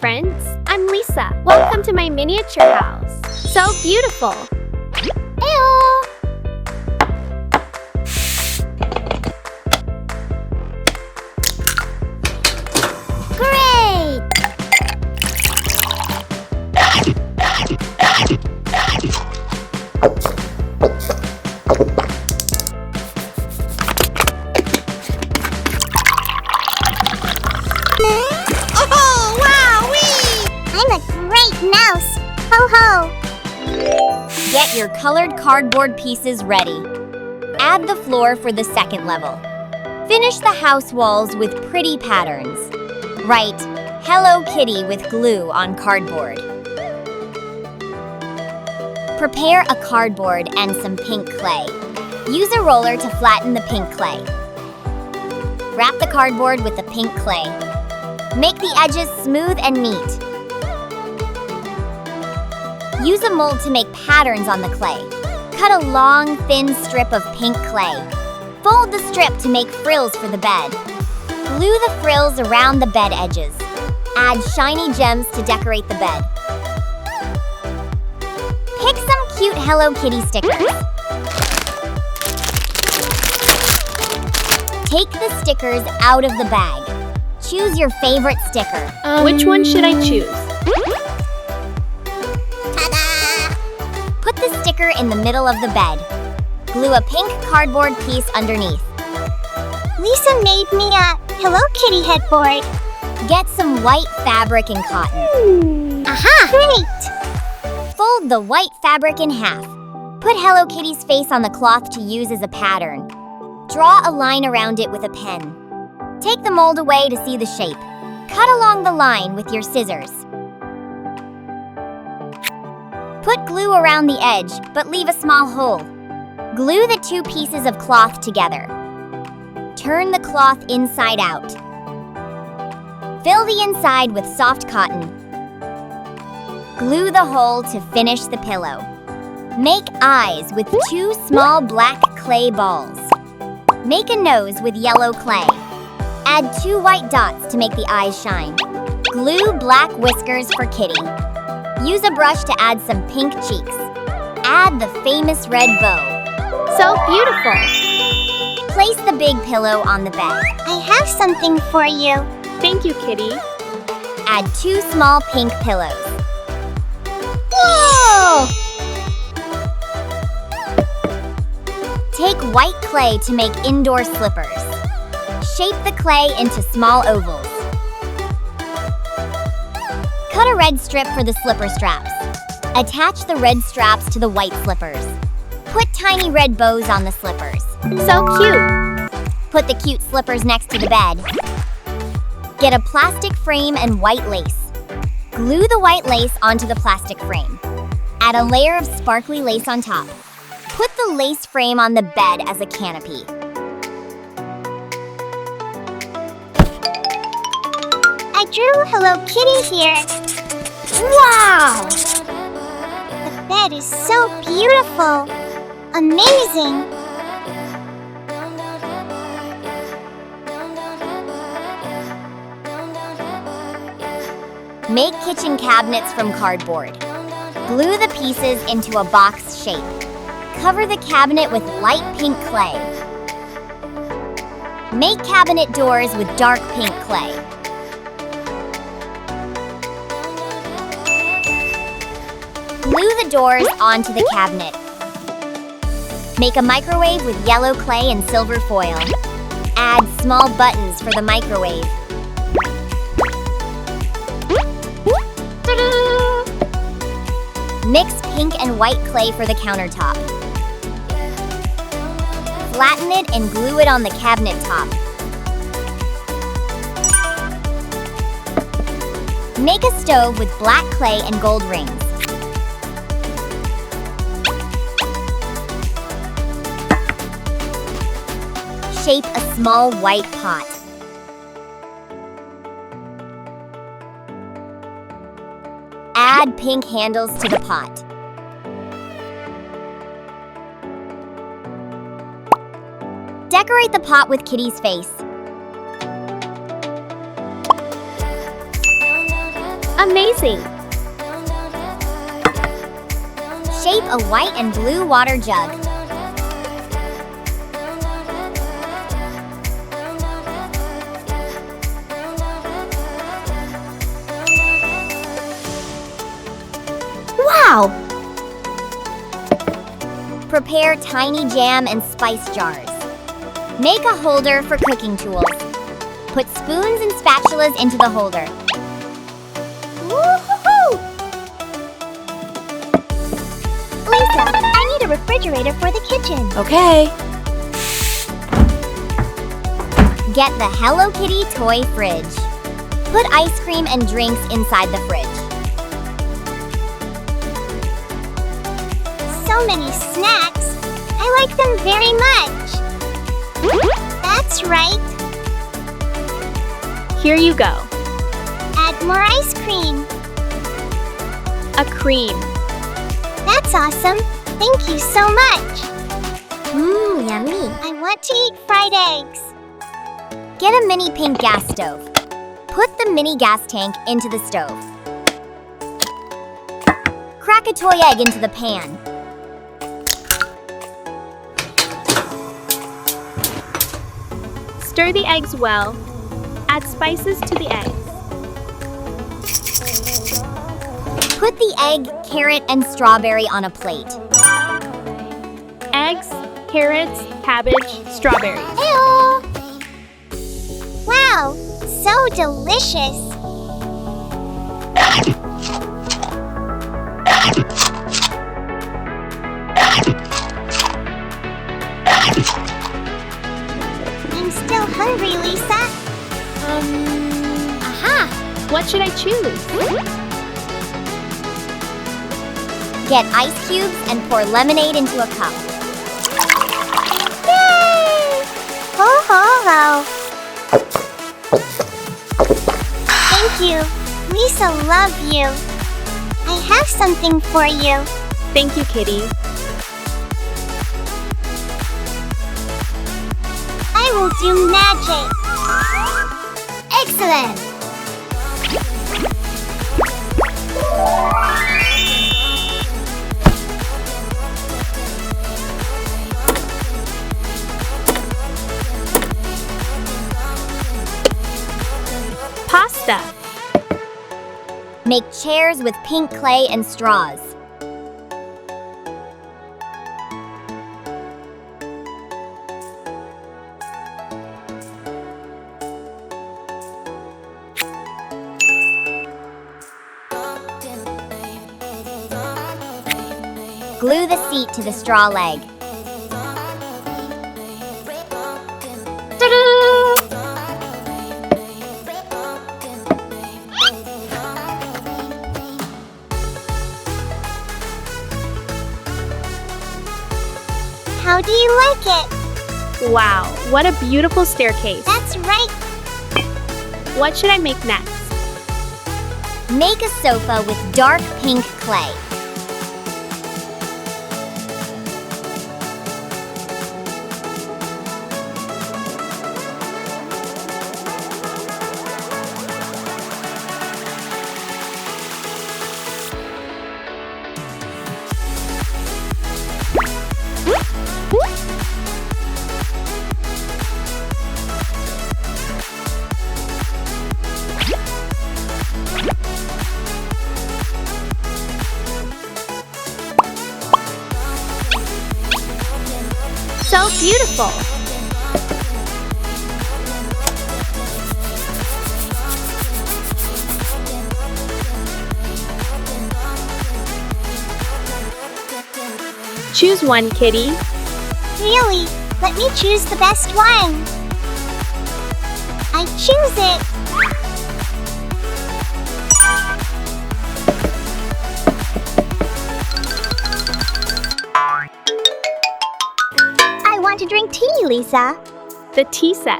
friends, I'm Lisa. Welcome to my miniature house. So beautiful. Ew. Great! Oh, wowee! I'm a great mouse. Ho ho! Get your colored cardboard pieces ready. Add the floor for the second level. Finish the house walls with pretty patterns. Write Hello Kitty with glue on cardboard. Prepare a cardboard and some pink clay. Use a roller to flatten the pink clay. Wrap the cardboard with the pink clay. Make the edges smooth and neat. Use a mold to make patterns on the clay. Cut a long, thin strip of pink clay. Fold the strip to make frills for the bed. Glue the frills around the bed edges. Add shiny gems to decorate the bed. Pick some cute Hello Kitty stickers. Take the stickers out of the bag. Choose your favorite sticker. Which one should I choose? Ta-da! Put the sticker in the middle of the bed. Glue a pink cardboard piece underneath. Lisa made me a Hello Kitty headboard. Get some white fabric and cotton. Aha! Great! Fold the white fabric in half. Put Hello Kitty's face on the cloth to use as a pattern. Draw a line around it with a pen. Take the mold away to see the shape. Cut along the line with your scissors. Put glue around the edge, but leave a small hole. Glue the two pieces of cloth together. Turn the cloth inside out. Fill the inside with soft cotton. Glue the hole to finish the pillow. Make eyes with two small black clay balls. Make a nose with yellow clay. Add 2 white dots to make the eyes shine. Glue black whiskers for Kitty. Use a brush to add some pink cheeks. Add the famous red bow. So beautiful. Place the big pillow on the bed. I have something for you. Thank you, Kitty. Add 2 small pink pillows. Whoa! Take white clay to make indoor slippers. Shape the clay into small ovals. Cut a red strip for the slipper straps. Attach the red straps to the white slippers. Put tiny red bows on the slippers. So cute. Put the cute slippers next to the bed. Get a plastic frame and white lace. Glue the white lace onto the plastic frame. Add a layer of sparkly lace on top. Put the lace frame on the bed as a canopy. I drew Hello Kitty here. Wow! The bed is so beautiful. Amazing. Make kitchen cabinets from cardboard. Glue the pieces into a box shape. Cover the cabinet with light pink clay. Make cabinet doors with dark pink clay. Glue the doors onto the cabinet. Make a microwave with yellow clay and silver foil. Add small buttons for the microwave. Mix pink and white clay for the countertop. Flatten it and glue it on the cabinet top. Make a stove with black clay and gold rings. Shape a small white pot. Add pink handles to the pot. Decorate the pot with Kitty's face. Amazing! Shape a white and blue water jug. Wow! Prepare tiny jam and spice jars. Make a holder for cooking tools. Put spoons and spatulas into the holder. Woo-hoo-hoo! Lisa, I need a refrigerator for the kitchen. Okay. Get the Hello Kitty toy fridge. Put ice cream and drinks inside the fridge. So many snacks. I like them very much. That's right. Here you go. Add more ice cream. A cream. That's awesome. Thank you so much. Yummy. I want to eat fried eggs. Get a mini pink gas stove. Put the mini gas tank into the stove. Crack a toy egg into the pan. Stir the eggs well. Add spices to the eggs. Put the egg, carrot, and strawberry on a plate. Eggs, carrots, cabbage, strawberries. Ew! Wow, so delicious. I'm still hungry, Lisa. Aha! What should I choose? Get ice cubes and pour lemonade into a cup. Yay! Ho ho ho! Thank you. Lisa, love you. I have something for you. Thank you, Kitty. I will do magic. Excellent. Pasta. Make chairs with pink clay and straws. Glue the seat to the straw leg. How do you like it? Wow, what a beautiful staircase. That's right. What should I make next? Make a sofa with dark pink clay. So beautiful. Choose one, Kitty. Really? Let me choose the best one. I choose it. I want to drink tea, Lisa. The tea set.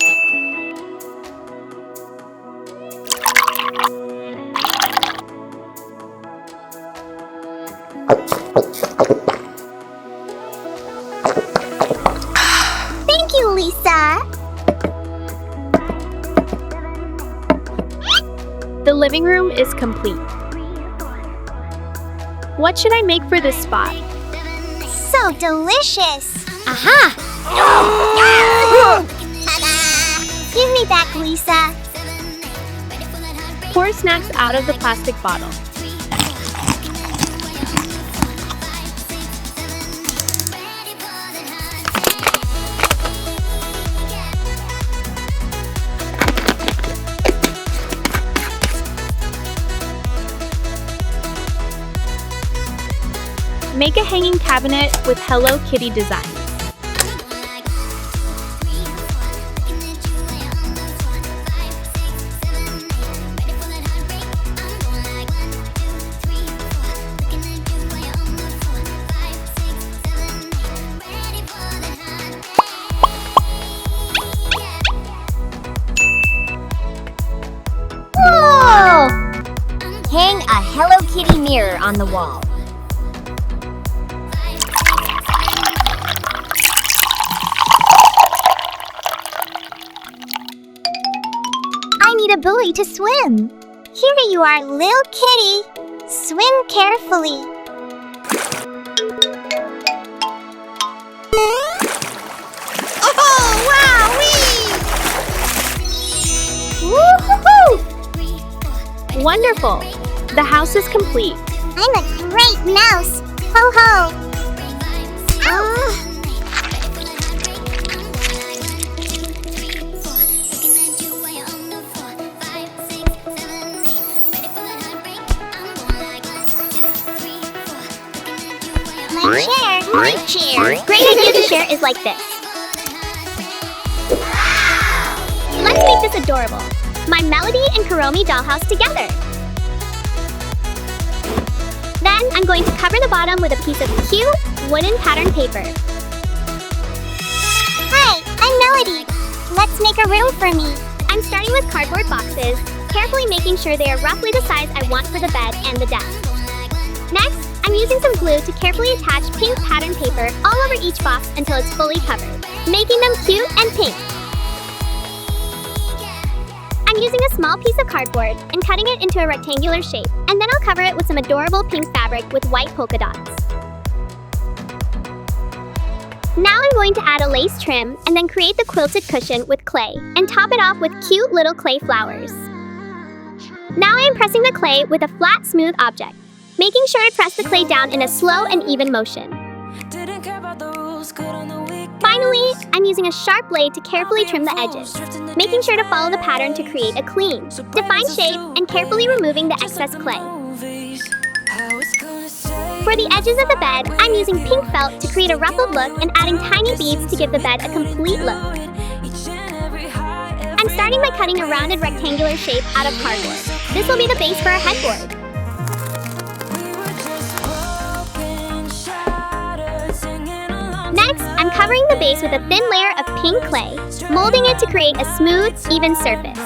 Thank you, Lisa. The living room is complete. What should I make for this spot? So delicious! Aha! Ta-da! Give me back, Lisa. Pour snacks out of the plastic bottle. Make a hanging cabinet with Hello Kitty design. Whoa! Hang a Hello Kitty mirror on the wall. I need a buoy to swim. Here you are, little kitty. Swim carefully. Oh, wow! Woohoo! Wonderful! The house is complete. I'm a great mouse. Ho ho! My chair. Great idea to share is like this. Let's make this adorable. My Melody and Kuromi dollhouse together. Then I'm going to cover the bottom with a piece of cute wooden pattern paper. Hi, I'm Melody. Let's make a room for me. I'm starting with cardboard boxes, carefully making sure they are roughly the size I want for the bed and the desk. Next, I'm using some glue to carefully attach pink pattern paper all over each box until it's fully covered, making them cute and pink. I'm using a small piece of cardboard and cutting it into a rectangular shape, and then I'll cover it with some adorable pink fabric with white polka dots. Now I'm going to add a lace trim and then create the quilted cushion with clay and top it off with cute little clay flowers. Now I am pressing the clay with a flat, smooth object, making sure to press the clay down in a slow and even motion. Finally, I'm using a sharp blade to carefully trim the edges, making sure to follow the pattern to create a clean, defined shape and carefully removing the excess clay. For the edges of the bed, I'm using pink felt to create a ruffled look and adding tiny beads to give the bed a complete look. I'm starting by cutting a rounded rectangular shape out of cardboard. This will be the base for our headboard. Next, I'm covering the base with a thin layer of pink clay, molding it to create a smooth, even surface.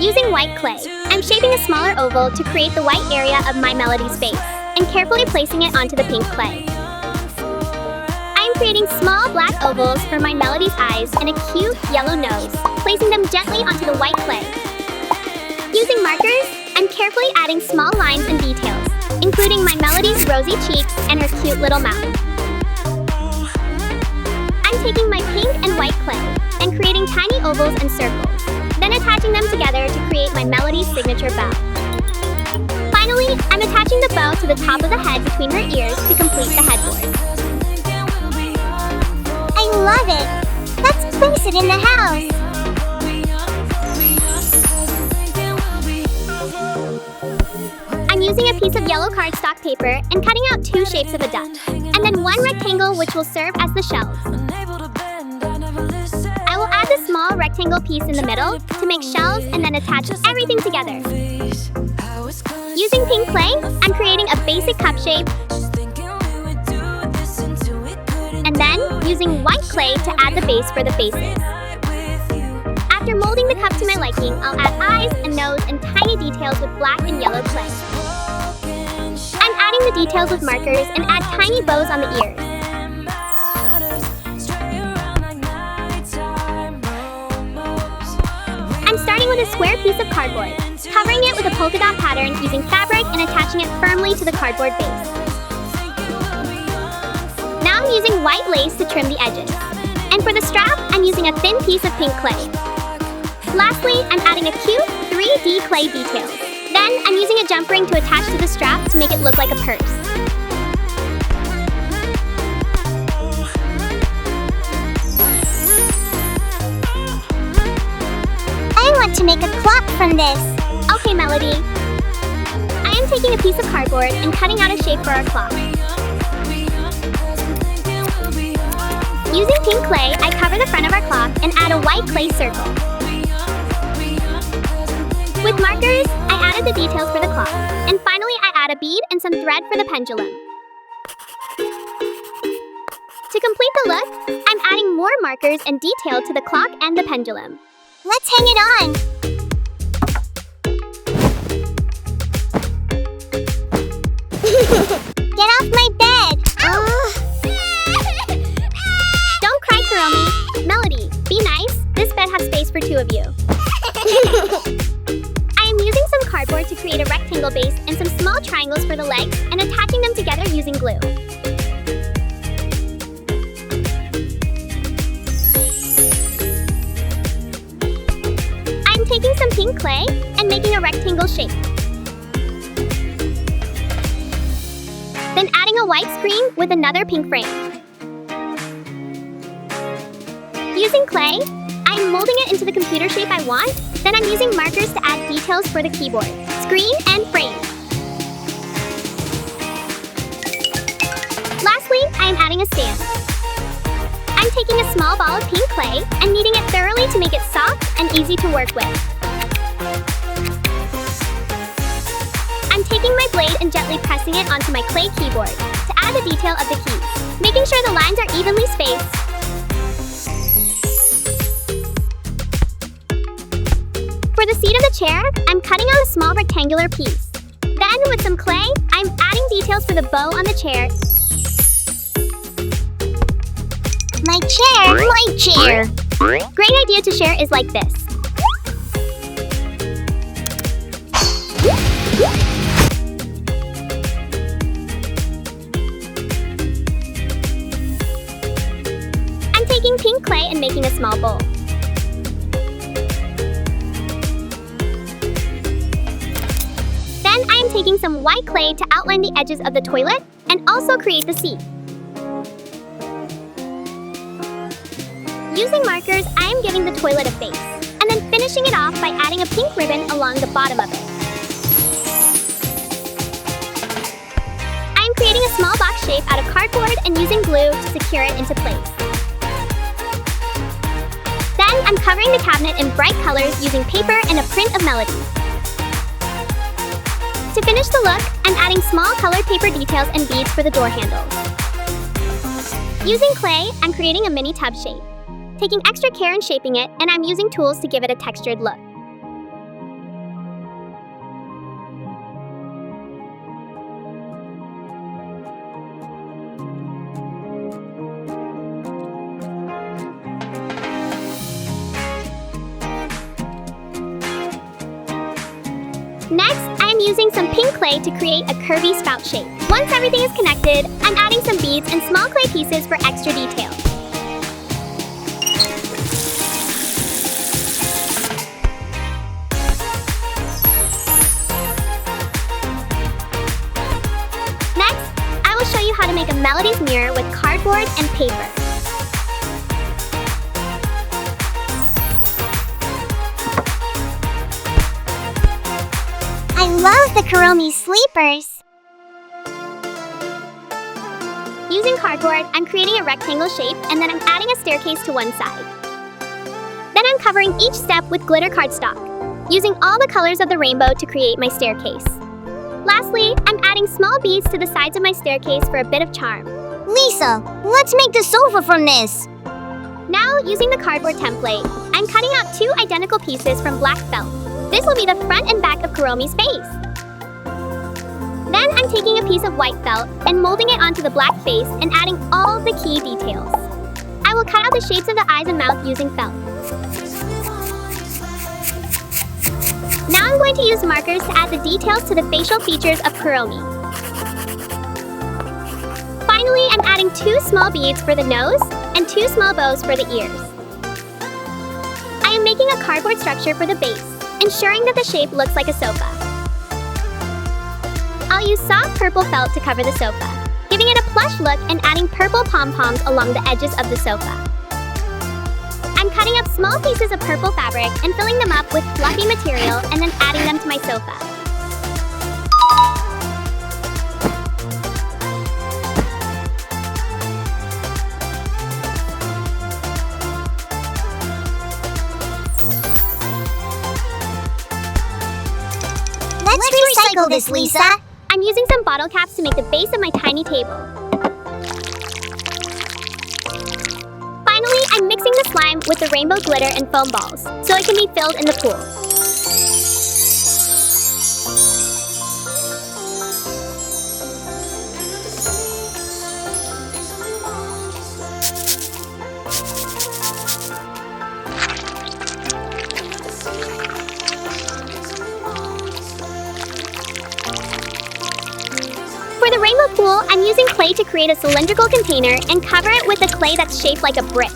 Using white clay, I'm shaping a smaller oval to create the white area of my Melody's face, and carefully placing it onto the pink clay. I am creating small black ovals for my Melody's eyes and a cute yellow nose, placing them gently onto the white clay. Using markers, I'm carefully adding small lines and details, including my Melody's rosy cheeks and her cute little mouth. I'm taking my pink and white clay and creating tiny ovals and circles, then attaching them together to create my Melody's signature bow. Finally, I'm attaching the bow to the top of the head between her ears to complete the headboard. I love it. Let's place it in the house. I'm using a piece of yellow cardstock paper and cutting out two shapes of a duck, and then one rectangle which will serve as the shells. I will add the small rectangle piece in the middle to make shells and then attach everything together. Using pink clay, I'm creating a basic cup shape, and then using white clay to add the base for the faces. After molding the cup to my liking, I'll add eyes, a nose, and tiny details with black and yellow clay. I'm adding the details with markers and add tiny bows on the ears. I'm starting with a square piece of cardboard, covering it with a polka dot pattern using fabric and attaching it firmly to the cardboard base. Now I'm using white lace to trim the edges. And for the strap, I'm using a thin piece of pink clay. Lastly, I'm adding a cute 3D clay detail. Then, I'm using a jump ring to attach to the strap to make it look like a purse. I want to make a clock from this. Okay, Melody. I am taking a piece of cardboard and cutting out a shape for our clock. Using pink clay, I cover the front of our clock and add a white clay circle. With markers, I added the details for the clock. And finally, I add a bead and some thread for the pendulum. To complete the look, I'm adding more markers and detail to the clock and the pendulum. Let's hang it on. Get off my bed. Don't cry, Kuromi. Melody, be nice. This bed has space for 2 of you. I am using some cardboard to create a rectangle base and some small triangles for the legs and attaching them together using glue. I'm taking some pink clay and making a rectangle shape. Then adding a white screen with another pink frame. Using clay, I'm molding it into the computer shape I want. Then I'm using markers to add details for the keyboard, screen, and frame. Lastly, I am adding a stand. I'm taking a small ball of pink clay and kneading it thoroughly to make it soft and easy to work with. I'm taking my blade and gently pressing it onto my clay keyboard to add the detail of the keys, making sure the lines are evenly spaced. For the seat of the chair, I'm cutting out a small rectangular piece. Then, with some clay, I'm adding details for the bow on the chair. My chair. Great idea to share is like this. I'm taking pink clay and making a small bowl. Then I am taking some white clay to outline the edges of the toilet and also create the seat. Using markers, I am giving the toilet a face, and then finishing it off by adding a pink ribbon along the bottom of it. I am creating a small box shape out of cardboard and using glue to secure it into place. Then I'm covering the cabinet in bright colors using paper and a print of Melody. To finish the look, I'm adding small colored paper details and beads for the door handles. Using clay, I'm creating a mini tub shape. Taking extra care in shaping it, and I'm using tools to give it a textured look. Next, I am using some pink clay to create a curvy spout shape. Once everything is connected, I'm adding some beads and small clay pieces for extra detail. Show you how to make a Melody's mirror with cardboard and paper. I love the Kuromi sleepers. Using cardboard, I'm creating a rectangle shape and then I'm adding a staircase to one side. Then I'm covering each step with glitter cardstock, using all the colors of the rainbow to create my staircase. Lastly, I'm adding small beads to the sides of my staircase for a bit of charm. Lisa, let's make the sofa from this. Now, using the cardboard template, I'm cutting out 2 identical pieces from black felt. This will be the front and back of Kuromi's face. Then I'm taking a piece of white felt and molding it onto the black face and adding all the key details. I will cut out the shapes of the eyes and mouth using felt. Now I'm going to use markers to add the details to the facial features of Kuromi. Finally, I'm adding 2 small beads for the nose and 2 small bows for the ears. I am making a cardboard structure for the base, ensuring that the shape looks like a sofa. I'll use soft purple felt to cover the sofa, giving it a plush look and adding purple pom-poms along the edges of the sofa. I'm cutting up small pieces of purple fabric and filling them up with fluffy material and then adding them to my sofa. Let's recycle this, Lisa. I'm using some bottle caps to make the base of my tiny table. Finally, I'm mixing the slime with the rainbow glitter and foam balls, so it can be filled in the pool. For the rainbow pool, I'm using clay to create a cylindrical container and cover it with a clay that's shaped like a brick.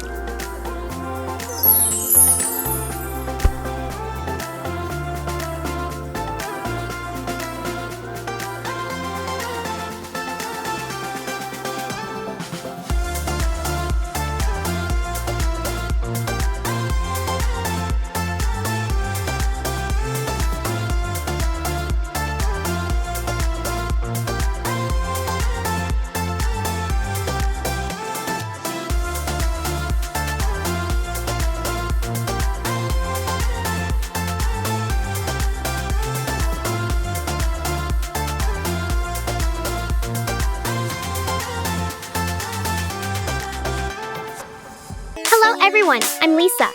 Hello everyone, I'm Lisa.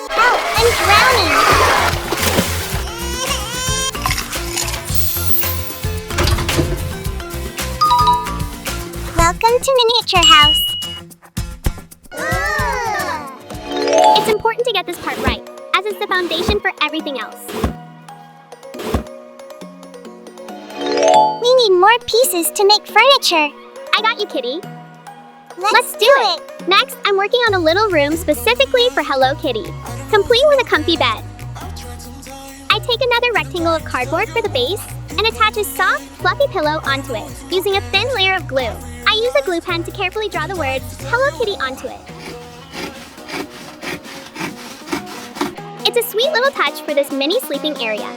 Help, I'm drowning. Welcome to Miniature House. It's important to get this part right, as it's the foundation for everything else. We need more pieces to make furniture. I got you, Kitty. Let's do it. Next, I'm working on a little room specifically for Hello Kitty, complete with a comfy bed. I take another rectangle of cardboard for the base and attach a soft, fluffy pillow onto it, using a thin layer of glue. I use a glue pen to carefully draw the words Hello Kitty onto it. It's a sweet little touch for this mini sleeping area.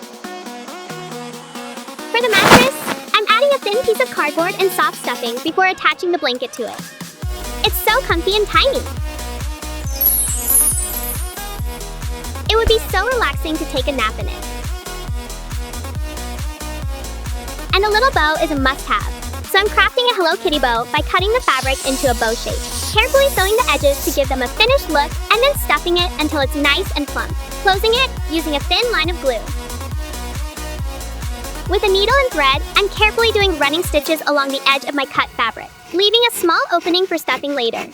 For the mattress, I'm adding a thin piece of cardboard and soft stuffing before attaching the blanket to it. It's so comfy and tiny. It would be so relaxing to take a nap in it. And a little bow is a must-have. So I'm crafting a Hello Kitty bow by cutting the fabric into a bow shape, carefully sewing the edges to give them a finished look, and then stuffing it until it's nice and plump, closing it using a thin line of glue. With a needle and thread, I'm carefully doing running stitches along the edge of my cut fabric, leaving a small opening for stuffing later.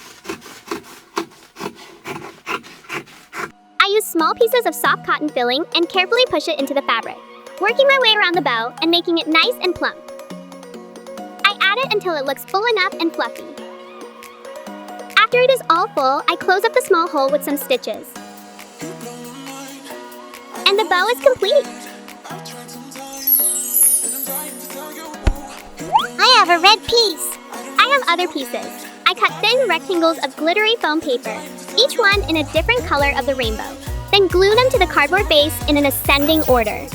I use small pieces of soft cotton filling and carefully push it into the fabric, working my way around the bow and making it nice and plump. I add it until it looks full enough and fluffy. After it is all full, I close up the small hole with some stitches. And the bow is complete! I have a red piece. I have other pieces. I cut thin rectangles of glittery foam paper, each one in a different color of the rainbow, then glue them to the cardboard base in an ascending order.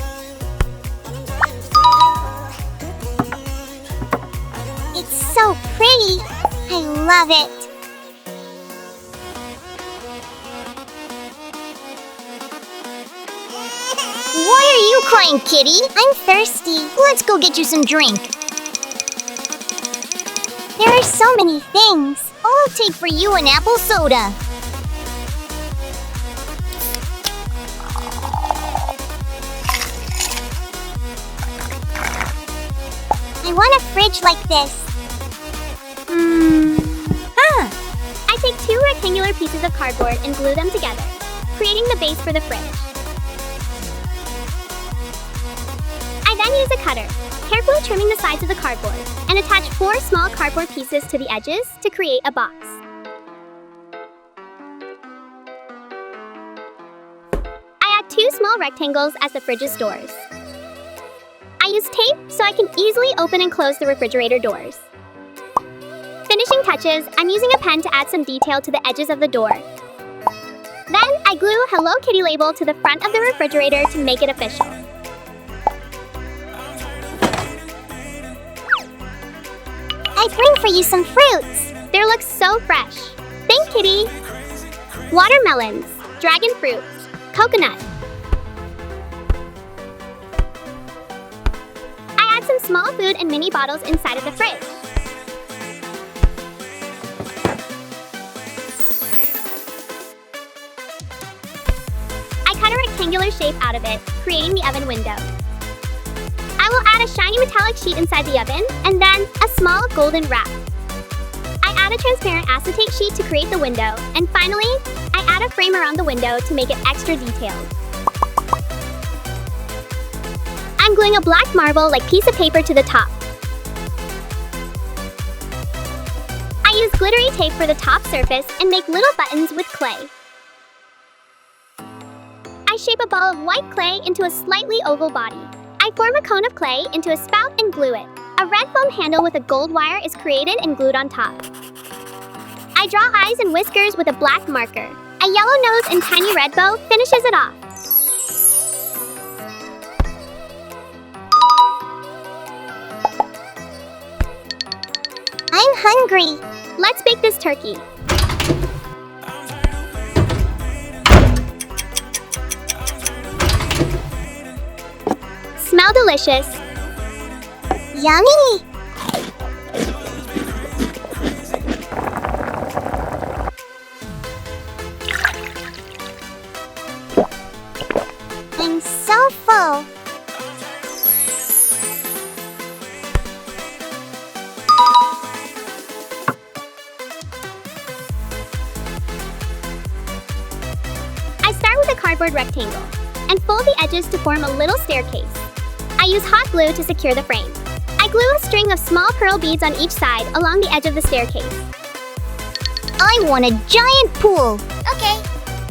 It's so pretty. I love it. Why are you crying, Kitty? I'm thirsty. Let's go get you some drink. There are so many things. I'll take for you an apple soda. I want a fridge like this. I take 2 rectangular pieces of cardboard and glue them together, creating the base for the fridge. I then use a cutter, carefully trimming the sides of the cardboard, and attach 4 small cardboard pieces to the edges to create a box. I add 2 small rectangles as the fridge's doors. I use tape so I can easily open and close the refrigerator doors. Finishing touches, I'm using a pen to add some detail to the edges of the door. Then, I glue a Hello Kitty label to the front of the refrigerator to make it official. I bring for you some fruits. They look so fresh. Thank Kitty. Watermelons, dragon fruit, coconut. I add some small food and mini bottles inside of the fridge. I cut a rectangular shape out of it, creating the oven window. I will add a shiny metallic sheet inside the oven, and then a small golden wrap. I add a transparent acetate sheet to create the window, and finally, I add a frame around the window to make it extra detailed. I'm gluing a black marble-like piece of paper to the top. I use glittery tape for the top surface and make little buttons with clay. I shape a ball of white clay into a slightly oval body. I form a cone of clay into a spout and glue it. A red foam handle with a gold wire is created and glued on top. I draw eyes and whiskers with a black marker. A yellow nose and tiny red bow finishes it off. I'm hungry. Let's bake this turkey. Smell delicious. Yummy! I'm so full. I start with a cardboard rectangle and fold the edges to form a little staircase. I use hot glue to secure the frame. I glue a string of small pearl beads on each side along the edge of the staircase. I want a giant pool. Okay.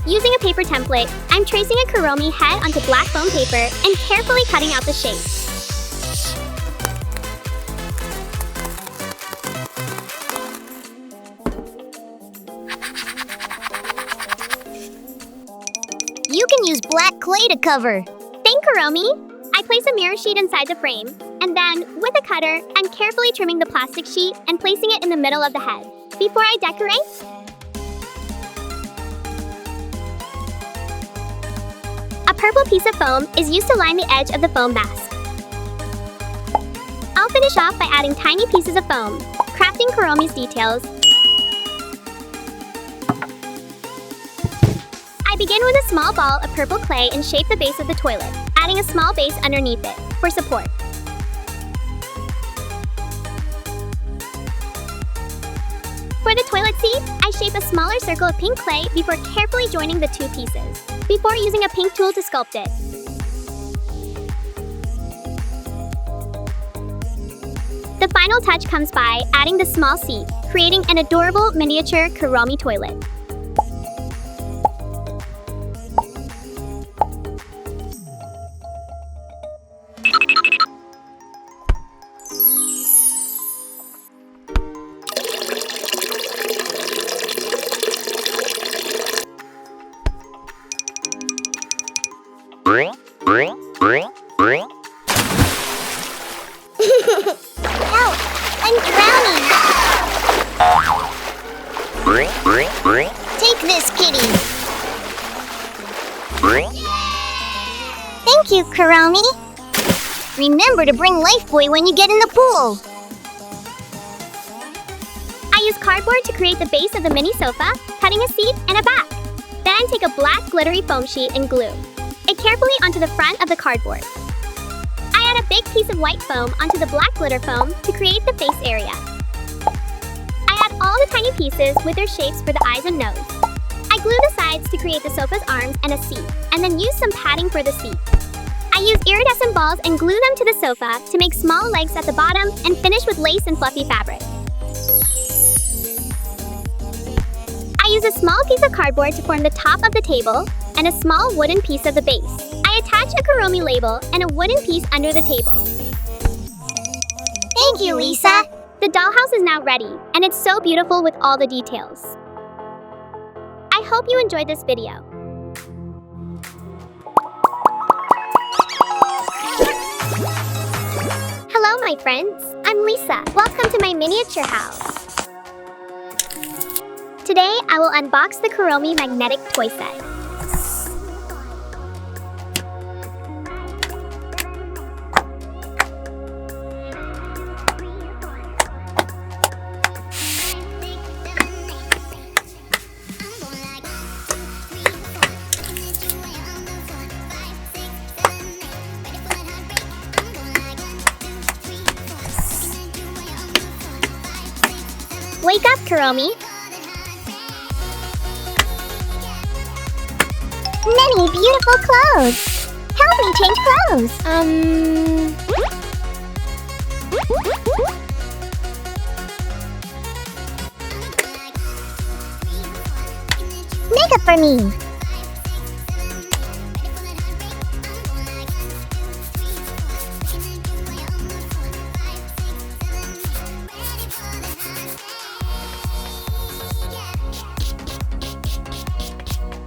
Using a paper template, I'm tracing a Kuromi head onto black foam paper and carefully cutting out the shape. You can use black clay to cover. Thank Kuromi! I place a mirror sheet inside the frame, and then, with a cutter, I'm carefully trimming the plastic sheet and placing it in the middle of the head. Before I decorate, a purple piece of foam is used to line the edge of the foam mask. I'll finish off by adding tiny pieces of foam, crafting Kuromi's details. I begin with a small ball of purple clay and shape the base of the toilet, adding a small base underneath it for support. For the toilet seat, I shape a smaller circle of pink clay before carefully joining the 2 pieces, before using a pink tool to sculpt it. The final touch comes by adding the small seat, creating an adorable miniature Kuromi toilet. Help! I'm drowning! Take this, kitty. Thank you, Kuromi. Remember to bring Lifebuoy when you get in the pool. I use cardboard to create the base of the mini sofa, cutting a seat and a back. Then I take a black glittery foam sheet and glue it carefully onto the front of the cardboard. I add a big piece of white foam onto the black glitter foam to create the face area. I add all the tiny pieces with their shapes for the eyes and nose. I glue the sides to create the sofa's arms and a seat, and then use some padding for the seat. I use iridescent balls and glue them to the sofa to make small legs at the bottom and finish with lace and fluffy fabric. I use a small piece of cardboard to form the top of the table and a small wooden piece of the base. I attach a Kuromi label and a wooden piece under the table. Thank you, Lisa. The dollhouse is now ready, and it's so beautiful with all the details. I hope you enjoyed this video. Hello, my friends. I'm Lisa. Welcome to my miniature house. Today, I will unbox the Kuromi magnetic toy set. Wake up, Kuromi. Many beautiful clothes. Help me change clothes. Makeup for me.